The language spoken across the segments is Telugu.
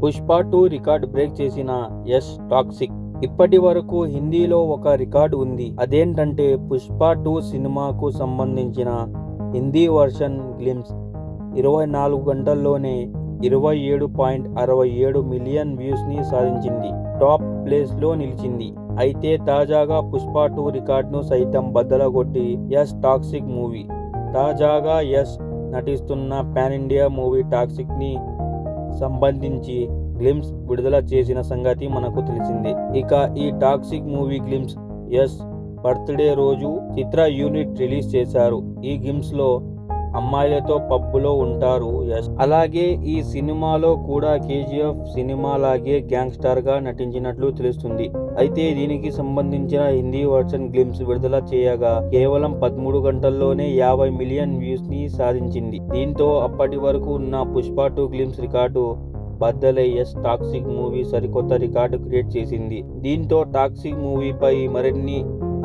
పుష్ప 2 రికార్డ్ బ్రేక్ చేసిన యష్ టాక్సిక్. ఇప్పటి వరకు హిందీలో ఒక రికార్డు ఉంది. అదేంటంటే పుష్ప 2 సినిమాకు సంబంధించిన హిందీ వర్షన్ గ్లిమ్స్ 24 గంటల్లోనే 27.67 మిలియన్ వ్యూస్ని సాధించింది. టాప్ ప్లేస్లో నిలిచింది. అయితే తాజాగా పుష్ప 2 రికార్డును సైతం బద్దలగొట్టి యష్ టాక్సిక్ మూవీ. తాజాగా యష్ నటిస్తున్న పాన్ ఇండియా మూవీ టాక్సిక్ ని సంబంధించి గ్లిమ్స్ విడుదల చేసిన సంగతి మనకు తెలిసిందే. ఇక ఈ toxic movie glimpse Yash birthday రోజు చిత్ర యూనిట్ రిలీజ్ చేశారు. ఈ గ్లిమ్స్ లో అమ్మాయిలతో పబ్బులో ఉంటారు యష్. అలాగే ఈ సినిమాలో కూడా కేజీఎఫ్ సినిమాలాగే గ్యాంగ్స్టర్ గా నటించినట్లు తెలుస్తుంది. అయితే దీనికి సంబంధించిన హిందీ వర్షన్ గ్లిమ్స్ విడుదల చేయగా కేవలం 13 గంటల్లోనే 50 మిలియన్ వ్యూస్ ని సాధించింది. దీంతో అప్పటి వరకు ఉన్న పుష్ప 2 గ్లిమ్స్ రికార్డు బద్దలై యష్ టాక్సిక్ మూవీ సరికొత్త రికార్డు క్రియేట్ చేసింది. దీంతో టాక్సిక్ మూవీపై మరిన్ని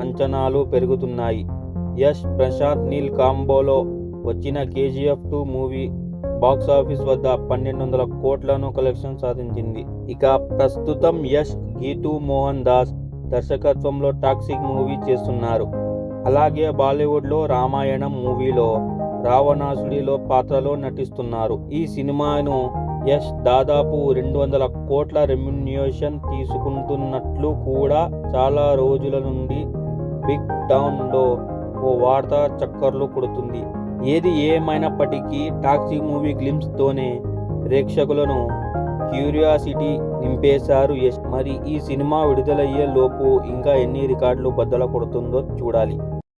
అంచనాలు పెరుగుతున్నాయి. యష్ ప్రశాంత్ నీల్ కాంబోలో వచ్చిన కేజీఎఫ్ 2 మూవీ బాక్సాఫీస్ వద్ద 1200 కోట్లను కలెక్షన్ సాధించింది. ఇక ప్రస్తుతం యష్ గీతూ మోహన్ దాస్ దర్శకత్వంలో టాక్సిక్ మూవీ చేస్తున్నారు. అలాగే బాలీవుడ్లో రామాయణం మూవీలో రావణాసుడిలో పాత్రలో నటిస్తున్నారు. ఈ సినిమాను యష్ దాదాపు 200 కోట్ల రెమ్యునరేషన్ తీసుకుంటున్నట్లు కూడా చాలా రోజుల నుండి బిగ్ టౌన్ లో ఓ వార్త చక్కర్లు కొడుతుంది. ఏది ఏమైనప్పటికీ టాక్సిక్ మూవీ గ్లిమ్స్ తోనే ప్రేక్షకులను క్యూరియాసిటీ నింపేశారు యష్. మరి ఈ సినిమా విడుదలయ్యే లోపు ఇంకా ఎన్ని రికార్డులు బద్దలు కొడుతుందో చూడాలి.